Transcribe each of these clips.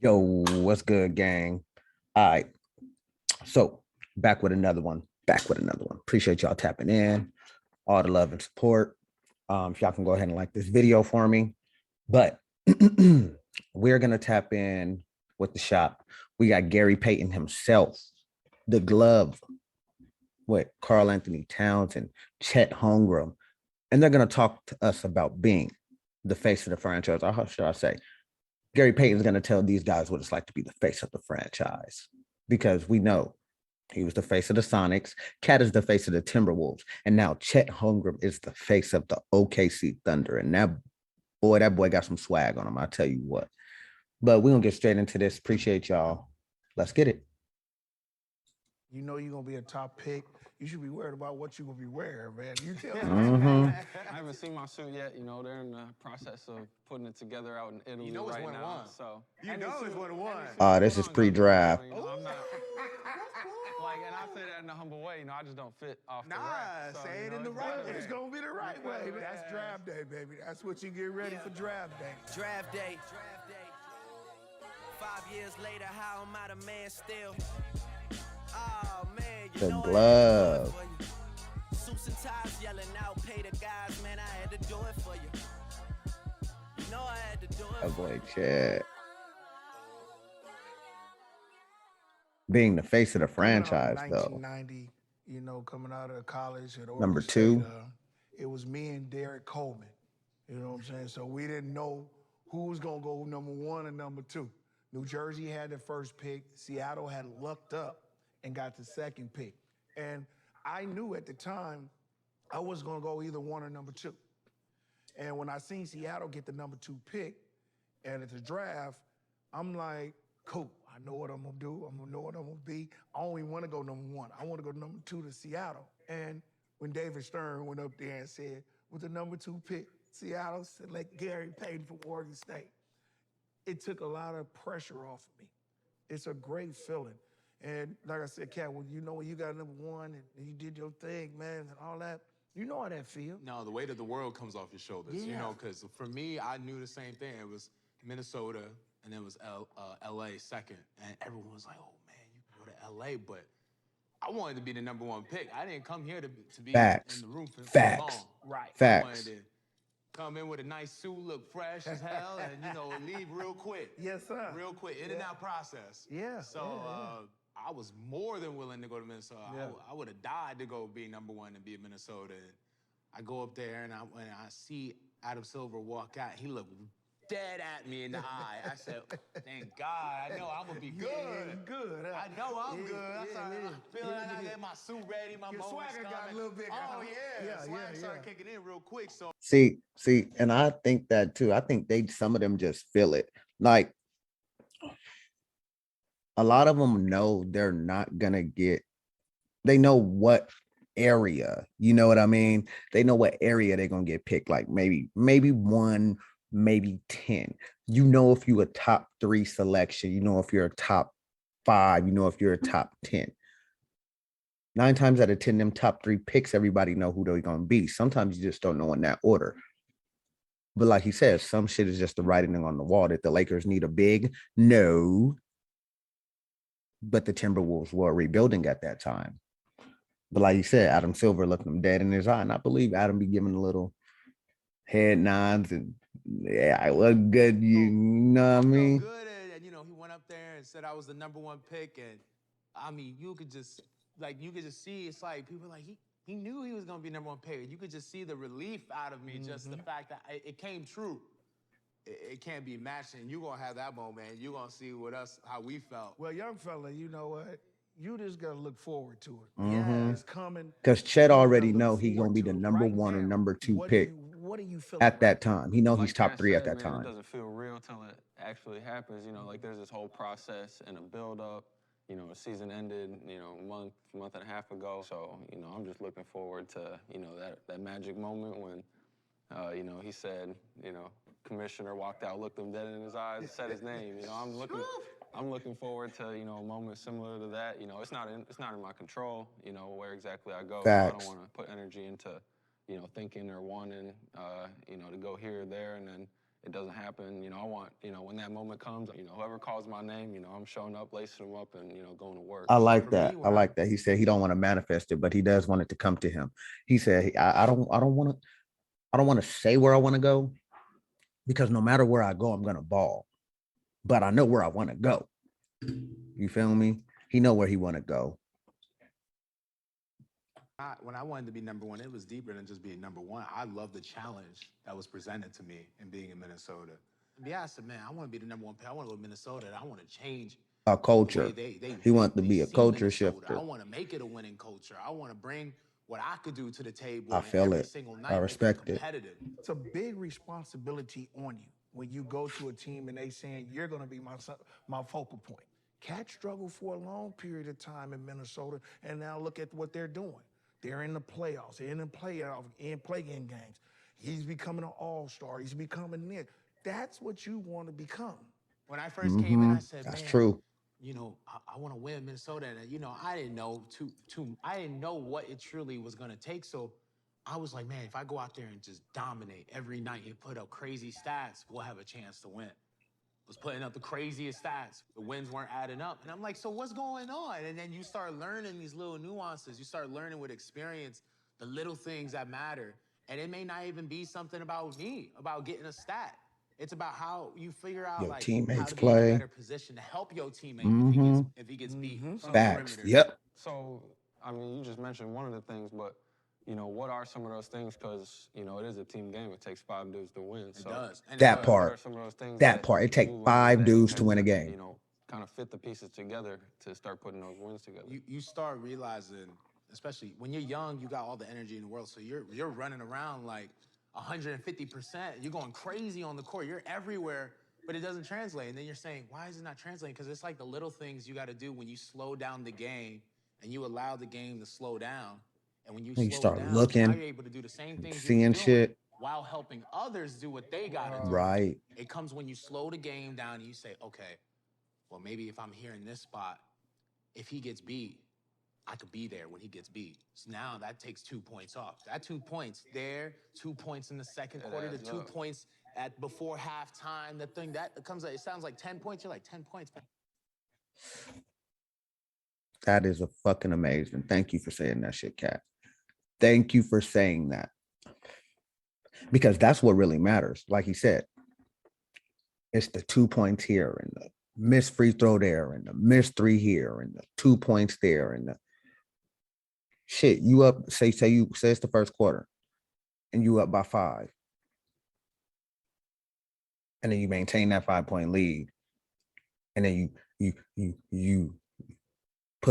Yo, what's good, gang? All right, so back with another one. Back with another one. Appreciate y'all tapping in, all the love and support. If y'all can go ahead and like this video for me, but we're gonna tap in with the shop. We got Gary Payton himself, the glove with Carl Anthony Towns and Chet Holmgren, and they're gonna talk to us about being the face of the franchise. Or how should I say? Gary Payton's going to tell these guys what it's like to be the face of the franchise because we know he was the face of the Sonics. Cat is the face of the Timberwolves. And now Chet Holmgren is the face of the OKC Thunder. And that boy got some swag on him. I'll tell you what. But we're going to get straight into this. Appreciate y'all. Let's get it. You know you're gonna be a top pick. You should be worried about what you're gonna be wearing, man. You tell me. I haven't seen my suit yet. You know, they're in the process of putting it together out in Italy You know it's right one now. one. So You know it's 1-1. This is pre-draft. You know, I'm not like, and I say that in a humble way. You know, I just don't fit off the rack. So, say you it know, in the it's right better. way. It's gonna be the right way. That's draft day, baby. That's what you get ready for draft day. Draft day. 5 years later, how am I the man still? Oh man, you The know glove. I had to do it for you. Suits and ties yelling out, pay the guys, man, I had to do it for you. You know I had to do it. That boy Chet. Being the face of the franchise, though. 1990, you know, coming out of college at Oregon Number State, two. it was me and Derek Coleman. You know what I'm saying? So we didn't know who was gonna go number one and number two. New Jersey had the first pick. Seattle had lucked up and got the second pick. And I knew at the time I was gonna go either one or number two. And when I seen Seattle get the number two pick, and at the draft, I'm like, cool. I know what I'm gonna do. I'm gonna know what I'm gonna be. I only want to go number one. I want to go number two to Seattle. And when David Stern went up there and said, with the number two pick, Seattle select Gary Payton from Oregon State, it took a lot of pressure off of me. It's a great feeling. And like I said, Cat, when you got number one and you did your thing, man, and all that, you know how that feels. No, the weight of the world comes off your shoulders, you know, because for me, I knew the same thing. It was Minnesota, and then it was LA second. And everyone was like, oh, man, you can go to LA. But I wanted to be the number one pick. I didn't come here to be Facts. in the room for Facts. long. Right. I wanted Facts. to come in with a nice suit, look fresh as hell, and, leave real quick. Yes, sir. Real quick, in and out process. Yeah. So I was more than willing to go to Minnesota. Yeah. I would have died to go be number one and be in Minnesota. And I go up there, and when I see Adam Silver walk out, he looked dead at me in the eye. I said, thank God, I know I'm going to be good. Good. I know I'm good. I started feeling like I had my suit ready, my Your moment's swagger coming. got a little bigger. Oh, yeah. Swagger Yeah. started kicking in real quick. So See, and I think that too. I think some of them just feel it. Like a lot of them know they're not gonna they know what area, you know what I mean? They know what area they're gonna get picked, like maybe one, maybe 10. You know, if you a top 3 selection, you know, if you're a top 5, you know, if you're a top 10. 9 times out of 10, them top 3 picks, everybody know who they're gonna be. Sometimes you just don't know in that order. But like he says, some shit is just the writing on the wall that the Lakers need a big. No. But the Timberwolves were rebuilding at that time. But like you said, Adam Silver looked him dead in his eye. And I believe Adam be giving a little head nods and yeah, I look good. You know what I mean? good, and he went up there and said I was the number one pick, and I mean, you could just see. It's like people are like he knew he was gonna be number one pick. You could just see the relief out of me, just the fact that it came true. It can't be matched, and you're gonna have that moment. You're gonna see how we felt. Well, young fella, you know what? You just gotta look forward to it. Mhm. It's coming. Because Chet You already gotta know look he's gonna forward be to the it. number Right 1 or now, number 2 what pick what are you feeling at that right now? time. He knows Like he's top Cat 3 at said, that man, time. It doesn't feel real till it actually happens. You know, like there's this whole process and a build-up. You know, the season ended, a month and a half ago. So, I'm just looking forward to, that magic moment when, he said, commissioner walked out, looked him dead in his eyes, said his name. I'm looking forward to, a moment similar to that. It's not in my control, where exactly I go. Facts. So I don't want to put energy into, thinking or wanting, to go here or there and then, it doesn't happen. I want, when that moment comes, whoever calls my name, I'm showing up, lacing them up, and going to work. I So like For that. me, I like that. He said he don't want to manifest it, but he does want it to come to him. He said, I don't want to say where I want to go because no matter where I go, I'm gonna ball. But I know where I want to go. You feel me? He know where he want to go. when I wanted to be number one, it was deeper than just being number one. I love the challenge that was presented to me in being in Minnesota. Yeah, I said, man, I want to be the number one player. I want to go to Minnesota, and I want to change A the way culture. He wants to they be a see culture Minnesota. I shifter. want to make it a winning culture. I want to bring what I could do to the table I and feel every it. single I night make it respect it. competitive. It's a big responsibility on you when you go to a team and they saying you're going to be my focal point. Cat struggled for a long period of time in Minnesota, and now look at what they're doing. They're in the playoffs. They're in the play-in games. He's becoming an all-star. He's becoming this. That's what you want to become. When I first came in, I said, That's man, true. I want to win Minnesota. And, I didn't know I didn't know what it truly was going to take. So I was like, man, if I go out there and just dominate every night and put up crazy stats, we'll have a chance to win. Was putting up the craziest stats. The wins weren't adding up. And I'm like, so what's going on? And then you start learning these little nuances. You start learning with experience the little things that matter. And it may not even be something about me, about getting a stat. It's about how you figure out Your like how teammates to be in a play. better position to help your teammate if he gets beat on the Facts. perimeter. Yep. So, I mean, you just mentioned one of the things, but what are some of those things? Because it is a team game. It takes 5 dudes to win. It So does. And That what are part. some of those things That part. It take moving into 5 that dudes to can, win a game. kind of fit the pieces together to start putting those wins together? You start realizing, especially when you're young, you got all the energy in the world. So you're running around like 150%. You're going crazy on the court. You're everywhere, but it doesn't translate. And then you're saying, why is it not translating? Because it's like the little things you got to do when you slow down the game and you allow the game to slow down. And when you And you slow it start down, now looking, you're able to do the same things you was seeing doing shit. while helping others do what they got to do. Right. It comes when you slow the game down and you say, okay, well, maybe if I'm here in this spot, if he gets beat, I could be there when he gets beat. So now that takes 2 points off. That 2 points there, 2 points in the second quarter, the adds 2 up. points at before halftime. The thing that comes, it sounds like 10 points. You're like 10 points. That is a fucking amazing. Thank you for saying that shit, Cat. Thank you for saying that. Because that's what really matters. Like he said, it's the 2 points here and the missed free throw there and the missed 3 here and the 2 points there and the shit. You up, say it's the first quarter and you up by 5. And then you maintain that 5-point lead. And then you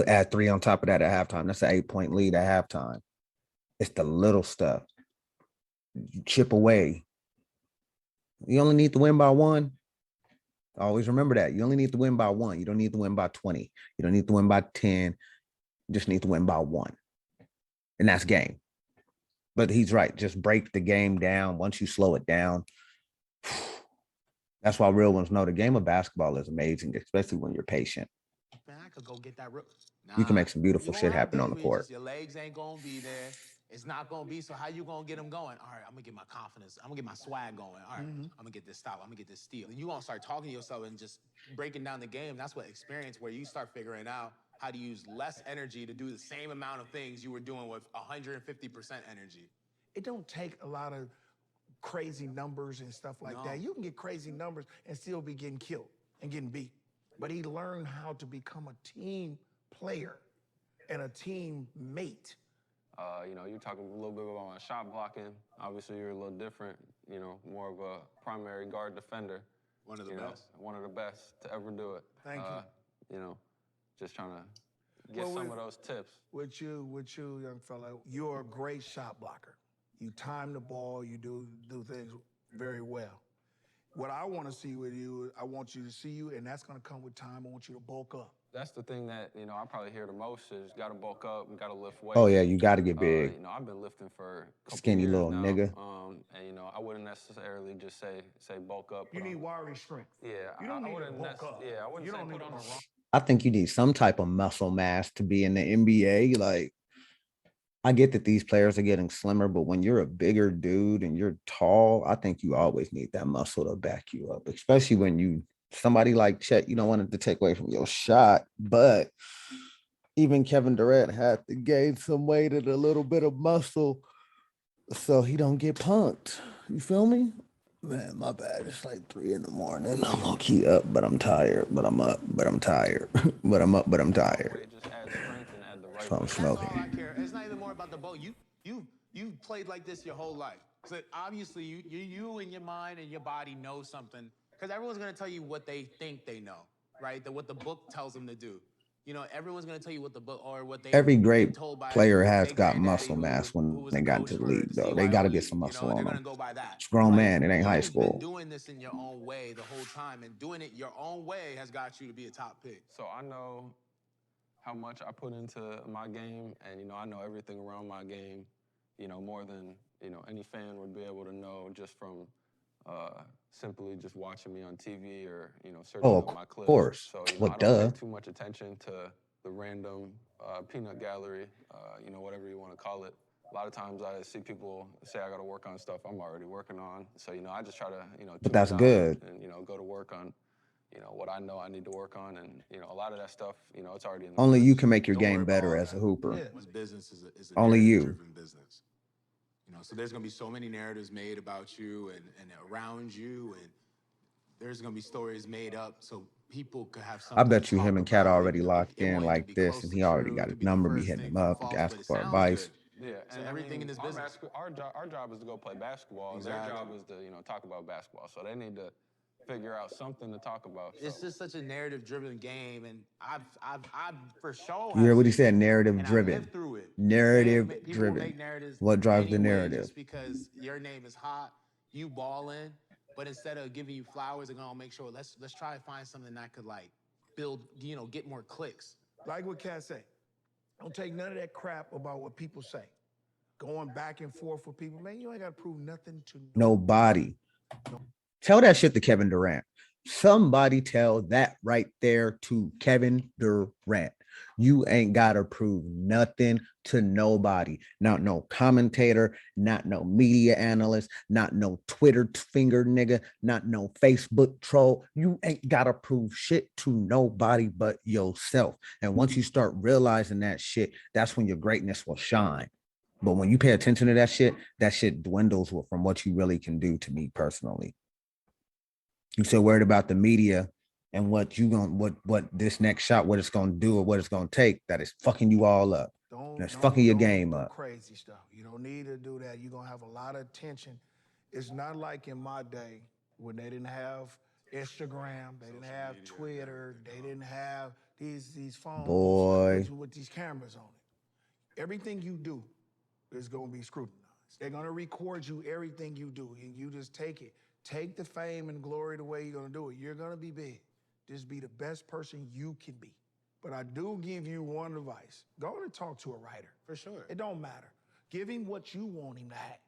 add 3 on top of that at halftime. That's an 8-point lead at halftime. It's the little stuff. You chip away. You only need to win by 1. Always remember that. You only need to win by 1. You don't need to win by 20. You don't need to win by 10. You just need to win by 1. And that's game. But he's right. Just break the game down. Once you slow it down, that's why real ones know the game of basketball is amazing, especially when you're patient. Man, I could go get that. You can make some beautiful You shit gonna have happen on days the where you court. just, your legs ain't gonna be there. It's not gonna be. So how you gonna get them going? All right, I'm gonna get my confidence. I'm gonna get my swag going. All right, I'm gonna get this stop. I'm gonna get this steal. And you gonna start talking to yourself and just breaking down the game. That's what experience, where you start figuring out how to use less energy to do the same amount of things you were doing with 150% energy. It don't take a lot of crazy numbers and stuff like No. that. You can get crazy numbers and still be getting killed and getting beat. But he learned how to become a team player and a team mate. You're talking a little bit about my shot blocking. Obviously, you're a little different. More of a primary guard defender. One of the best. One of the best to ever do it. Thank you. Just trying to get Well, some of those tips. With you, young fella, you're a great shot blocker. You time the ball, you do things very well. What I want to see with you, I want you to see you, and that's going to come with time. I want you to bulk up. That's the thing that, I probably hear the most is got to bulk up, got to lift weights. Oh, yeah, you got to get big. I've been lifting for a couple Skinny years little now, nigga. And, I wouldn't necessarily just say bulk up. You need wiry strength. Yeah. You don't need to wouldn't bulk up. Yeah, I wouldn't You say don't put need on to the wrong. I think you need some type of muscle mass to be in the NBA. Like, I get that these players are getting slimmer, but when you're a bigger dude and you're tall, I think you always need that muscle to back you up, especially when you somebody like Chet, you don't want it to take away from your shot. But even Kevin Durant had to gain some weight and a little bit of muscle so he don't get punked. You feel me? Man, my bad. It's like 3 in the morning. I'm low key up, but I'm tired. But I'm up, but I'm tired. But I'm up, but I'm tired. Weight just add strength and add the right So I'm weight. That's all smoking. I care. It's not even more about the boat. You played like this your whole life. So obviously you in your mind and your body know something. Because everyone's gonna tell you what they think they know, right? That what the book tells them to do. You know, everyone's gonna tell you what the book or what they've Every been great told by player has their got granddaddy muscle mass who when was they a got coach into the for league, though. They got to get CYOE. some You know, muscle and on they're gonna them. go by that. It's grown But man. It ain't high you've been school. doing this in your own way the whole time, and doing it your own way has got you to be a top pick. So I know how much I put into my game, and I know everything around my game, more than any fan would be able to know just from simply just watching me on TV or searching Oh, up my of clips. course. So Well, I don't duh. pay too much attention to the random peanut gallery, whatever you want to call it. A lot of times I see people say I got to work on stuff I'm already working on. So I just try to But tune that's it out good. and go to work on what I know I need to work on, and a lot of that stuff, it's already in the Only you clips. can make your Don't worry game about better all as a that. hooper. Yeah. This business is a Only you. narrative-driven business. So there's gonna be so many narratives made about you and around you, and there's gonna be stories made up so people could have I something to bet you talk him and Cat about. already locked It in won't even like be this, close and to he already true. It got his could be the number, be first hitting thing him from up, false, but asking it for sounds advice. good. Yeah, So and everything in this business. our job is to go play basketball. Exactly. Their job is to talk about basketball. So they need to figure out something to talk about. It's just such a narrative-driven game, and I've for sure You have hear what he seen said? it, Narrative and I've driven. lived through it. Narrative People will driven. make narratives What drives the anyway narrative? just because your name is hot, you balling, but instead of giving you flowers, they're gonna make sure let's try to find something that could like build, get more clicks. Like what Cat say. Don't take none of that crap about what people say. Going back and forth with people, man, you ain't got to prove nothing to Nobody. Tell that shit to Kevin Durant. Somebody tell that right there to Kevin Durant. You ain't got to prove nothing to nobody. Not no commentator, not no media analyst, not no Twitter finger nigga, not no Facebook troll. You ain't got to prove shit to nobody but yourself. And once you start realizing that shit, that's when your greatness will shine. But when you pay attention to that shit dwindles from what you really can do, to me personally. You so worried about the media and what this next shot, what it's gonna do or what it's gonna take, that is fucking you all up. That's fucking your game do up. crazy stuff. You don't need to do that. You're gonna have a lot of attention. It's not like in my day when they didn't have Instagram, they didn't have Twitter, they didn't have these phones Boy. with these cameras on it. Everything you do is gonna be scrutinized. They're gonna record you everything you do, and you just take it. Take the fame and glory the way you're gonna do it. You're gonna be big. Just be the best person you can be. But I do give you one advice. Go and talk to a writer. For sure. It don't matter. Give him what you want him to have.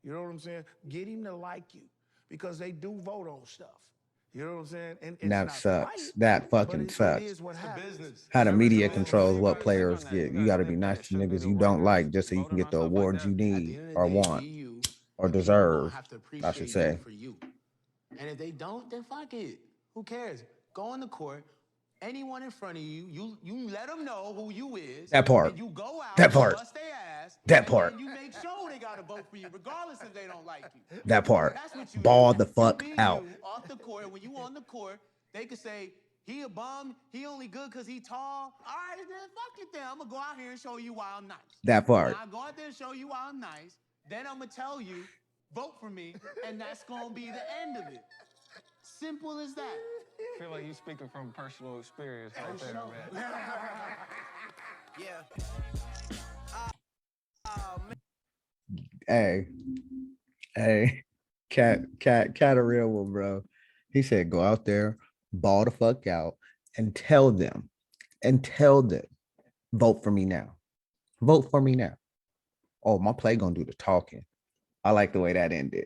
You know what I'm saying? Get him to like you because they do vote on stuff. You know what I'm saying? And it's That not sucks. right, That but fucking it sucks. is what happens. Business. How the media And controls you what gotta speak players on that. get. You guys got to be think that nice it to should be niggas the you don't writers like just so you can voting get on the stuff like awards that? you At the need end of the or day, want be you, or but people gonna deserve. have to I should appreciate say. you for you. And if they don't, then fuck it. Who cares? Go on the court. Anyone in front of you, you let them know who you is. That part. And you go out, That part. bust their ass. That and part. then you make sure they gotta vote for you, regardless if they don't like you. That part. That's what you Ball do. the fuck You be out. you off the court. When you on the court, they could say, he a bum, he only good because he tall. All right, then fuck it then. I'm gonna go out here and show you why I'm nice. That When part. I go out there and show you why I'm nice, then I'm gonna tell you, vote for me, and that's gonna be the end of it. Simple as that. I feel like you speaking from personal experience right there, man. Yeah. Oh, man. Hey, cat a real one, bro. He said, go out there, ball the fuck out, and tell them, vote for me now. Vote for me now. Oh, my play gonna do the talking. I like the way that ended.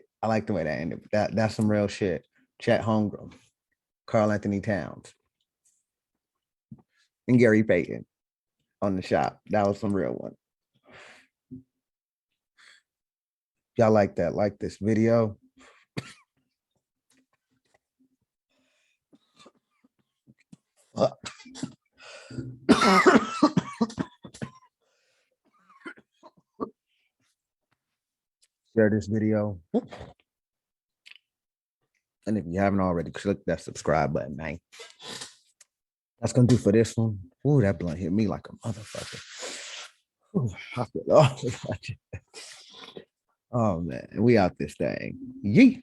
That's some real shit. Chet Holmgren, Carl Anthony Towns, and Gary Payton on the shop. That was some real one. y'all like that, like this video. Share this video. And if you haven't already, click that subscribe button, man. That's gonna do for this one. Ooh, that blunt hit me like a motherfucker. Ooh, I feel oh man, we out this thing. Yeet.